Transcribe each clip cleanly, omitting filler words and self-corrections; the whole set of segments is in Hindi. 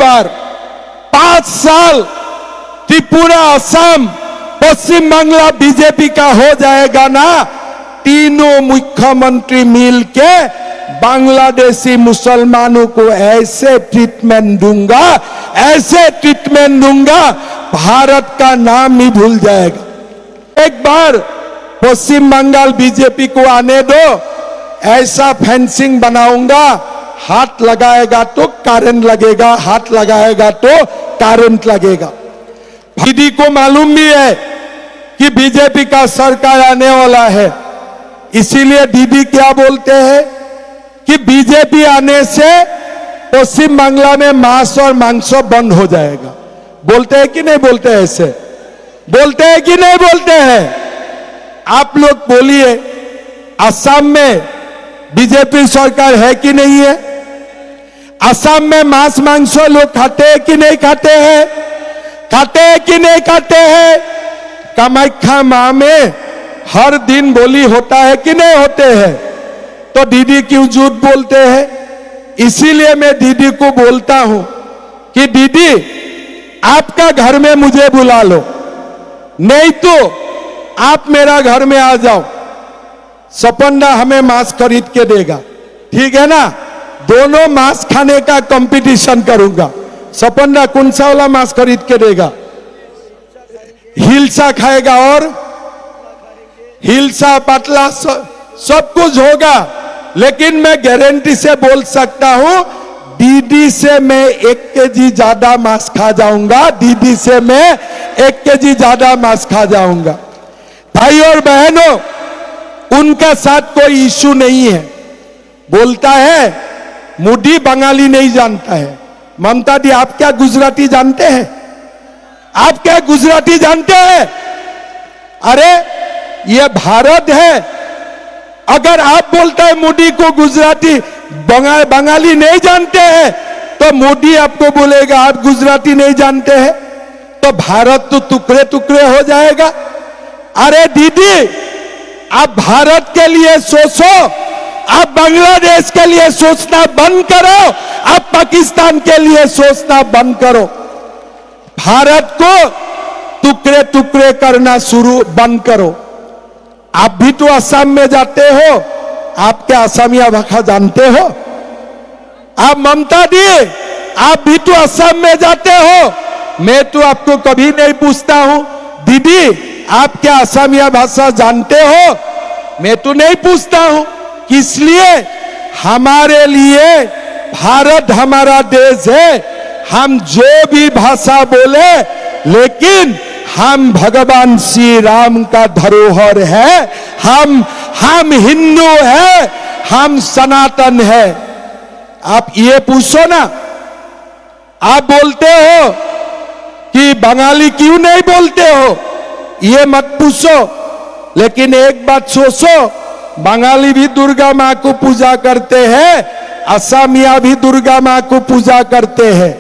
बार 5 साल त्रिपुरा, असम, पश्चिम बांग्ला बीजेपी का हो जाएगा ना, तीनों मुख्यमंत्री मिलके बांग्लादेशी मुसलमानों को ऐसे ट्रीटमेंट दूंगा, ऐसे ट्रीटमेंट दूंगा, भारत का नाम ही भूल जाएगा। एक बार पश्चिम बंगाल बीजेपी को आने दो, ऐसा फेंसिंग बनाऊंगा, हाथ लगाएगा तो करंट लगेगा, हाथ लगाएगा तो करंट लगेगा। दीदी को मालूम भी है कि बीजेपी का सरकार आने वाला है, इसीलिए दीदी क्या बोलते हैं कि बीजेपी आने से पश्चिम बांग्ला में मांस और मांस बंद हो जाएगा। बोलते हैं कि नहीं बोलते हैं? ऐसे बोलते हैं कि नहीं बोलते हैं? आप लोग बोलिए, असम में बीजेपी सरकार है कि नहीं है? असम में मांस मांस लोग खाते हैं कि नहीं खाते हैं? खाते हैं कि नहीं खाते हैं? कामाख्या मां में हर दिन बोली होता है कि नहीं होते हैं? तो दीदी क्यों झूठ बोलते हैं? इसीलिए मैं दीदी को बोलता हूं कि दीदी आपका घर में मुझे बुला लो, नहीं तो आप मेरा घर में आ जाओ, सपन्ना हमें मांस खरीद के देगा, ठीक है ना? दोनों मांस खाने का कंपटीशन करूंगा। सपन्ना कौन सा वाला मांस खरीद के देगा? हिलसा खाएगा और हिलसा पतला सब कुछ होगा, लेकिन मैं गारंटी से बोल सकता हूं दीदी से मैं 1 केजी ज्यादा मांस खा जाऊंगा, दीदी से मैं 1 केजी ज्यादा मांस खा जाऊंगा। भाई और बहनों, उनका साथ कोई इश्यू नहीं है। बोलता है मोदी बंगाली नहीं जानता है। ममता दी, आप क्या गुजराती जानते हैं? आप क्या गुजराती जानते हैं? अरे ये भारत है। अगर आप बोलता है मोदी को गुजराती बंगाली नहीं जानते हैं, तो मोदी आपको बोलेगा आप गुजराती नहीं जानते हैं, तो भारत तो टुकड़े टुकड़े हो जाएगा। अरे दीदी, आप भारत के लिए सोचो, आप बांग्लादेश के लिए सोचना बंद करो, आप पाकिस्तान के लिए सोचना बंद करो। भारत को टुकड़े टुकड़े करना बंद करो। आप भी तो असम में जाते हो, आप क्या असमिया भाषा जानते हो? आप ममता दी, आप भी तो असम में जाते हो, मैं तो आपको कभी नहीं पूछता हूं दीदी आप क्या असमिया भाषा जानते हो? मैं तो नहीं पूछता हूं। किस लिए? हमारे लिए भारत हमारा देश है, हम जो भी भाषा बोले, लेकिन हम भगवान श्री राम का धरोहर है, हम हिंदू है, हम सनातन है। आप ये पूछो ना, आप बोलते हो कि बंगाली क्यों नहीं बोलते हो, ये मत पूछो, लेकिन एक बात सोचो, बंगाली भी दुर्गा मां को पूजा करते हैं, असमिया भी दुर्गा मां को पूजा करते हैं,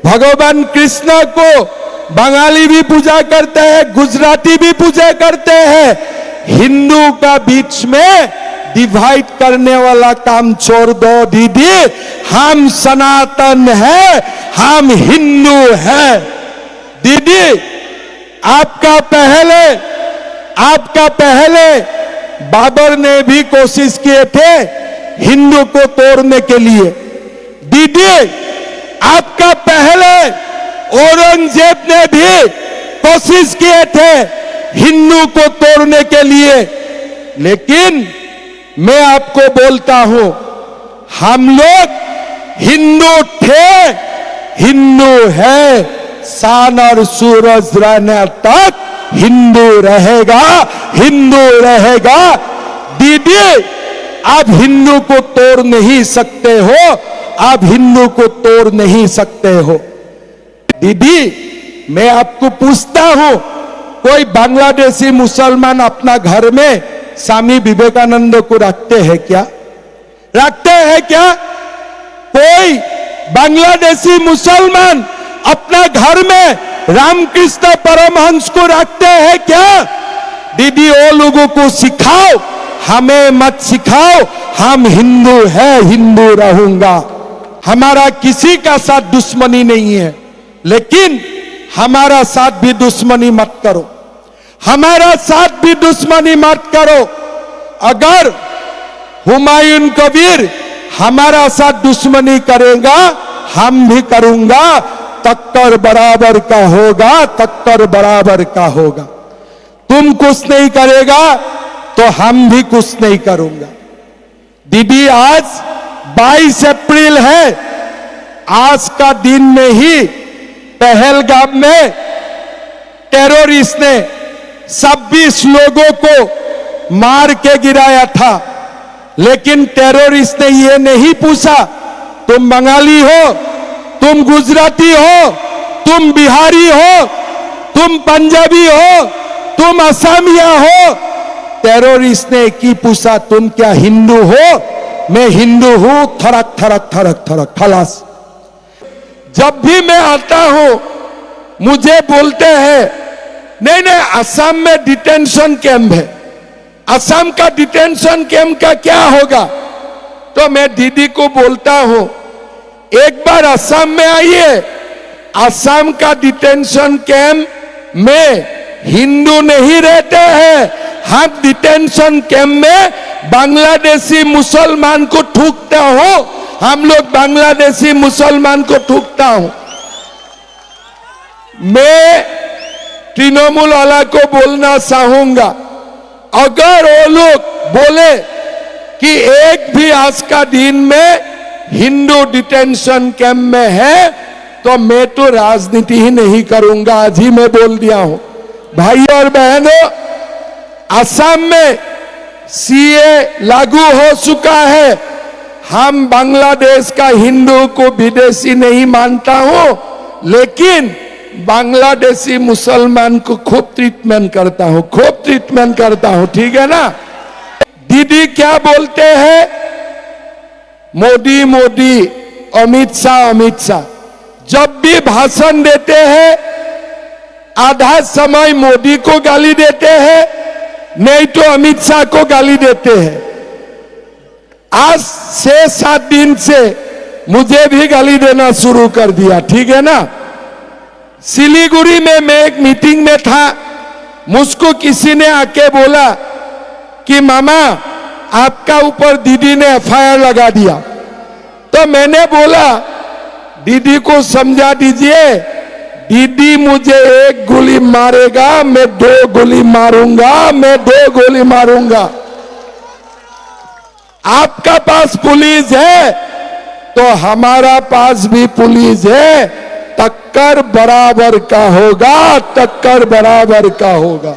भगवान कृष्ण को बंगाली भी पूजा करते हैं, गुजराती भी पूजा करते हैं। हिंदू का बीच में डिवाइड करने वाला काम छोड़ दो दीदी, हम सनातन है, हम हिंदू है। दीदी आपका पहले बाबर ने भी कोशिश किए थे हिंदू को तोड़ने के लिए। दीदी आपका पहले औरंगजेब ने भी कोशिश किए थे हिंदू को तोड़ने के लिए, लेकिन मैं आपको बोलता हूं, हम लोग हिंदू थे, हिंदू है, सान और सूरज रहने तक हिंदू रहेगा, हिंदू रहेगा। दीदी आप हिंदू को तोड़ नहीं सकते हो, आप हिंदू को तोड़ नहीं सकते हो। दीदी मैं आपको पूछता हूं, कोई बांग्लादेशी मुसलमान अपना घर में स्वामी विवेकानंद को रखते हैं क्या? रखते हैं क्या? कोई बांग्लादेशी मुसलमान अपना घर में रामकृष्ण परमहंस को रखते हैं क्या? दीदी वो लोगों को सिखाओ, हमें मत सिखाओ, हम हिंदू है, हिंदू रहूंगा। हमारा किसी का साथ दुश्मनी नहीं है, लेकिन हमारा साथ भी दुश्मनी मत करो, हमारा साथ भी दुश्मनी मत करो। अगर हुमायूं कबीर हमारा साथ दुश्मनी करेगा, हम भी करूंगा, टक्कर बराबर का होगा, टक्कर बराबर का होगा। तुम कुछ नहीं करेगा तो हम भी कुछ नहीं करूंगा। दीदी, आज 22 अप्रैल है। आज का दिन में ही पहलगाम में टेररिस्ट ने 26 लोगों को मार के गिराया था, लेकिन टेररिस्ट ने यह नहीं पूछा तुम बंगाली हो, तुम गुजराती हो, तुम बिहारी हो, तुम पंजाबी हो, तुम असमिया हो। टेररिस्ट ने की पूछा तुम क्या हिंदू हो? मैं हिंदू हूं, थरक थरक थरक थरक खलास। जब भी मैं आता हूं मुझे बोलते हैं नहीं नहीं असम में डिटेंशन कैंप है, असम का डिटेंशन कैंप का क्या होगा? तो मैं दीदी को बोलता हूं एक बार असम में आइए, असम का डिटेंशन कैंप में हिंदू नहीं रहते हैं, हम डिटेंशन कैंप में बांग्लादेशी मुसलमान को ठूकते हो, हम लोग बांग्लादेशी मुसलमान को ठूकता हूं। मैं तृणमूल वाला को बोलना चाहूंगा, अगर वो लोग बोले कि एक भी आज का दिन में हिंदू डिटेंशन कैंप में है, तो मैं तो राजनीति ही नहीं करूंगा। आज ही मैं बोल दिया हूं। भाई और बहनों, असम में सीए लागू हो चुका है। हम बांग्लादेश का हिंदू को विदेशी नहीं मानता हूं, लेकिन बांग्लादेशी मुसलमान को खूब ट्रीटमेंट करता हूं, खूब ट्रीटमेंट करता हूं, ठीक है ना? दीदी क्या बोलते हैं? मोदी मोदी, अमित शाह अमित शाह। जब भी भाषण देते हैं आधा समय मोदी को गाली देते हैं, नहीं तो अमित शाह को गाली देते हैं। आज 6-7 दिन से मुझे भी गाली देना शुरू कर दिया, ठीक है ना? सिलीगुड़ी में मैं एक मीटिंग में था, मुझको किसी ने आके बोला कि मामा आपका ऊपर दीदी ने एफआईआर लगा दिया। तो मैंने बोला दीदी को समझा दीजिए, दीदी मुझे एक गोली मारेगा, मैं 2 गोली मारूंगा, मैं 2 गोली मारूंगा। आपका पास पुलिस है तो हमारा पास भी पुलिस है, टक्कर बराबर का होगा, टक्कर बराबर का होगा।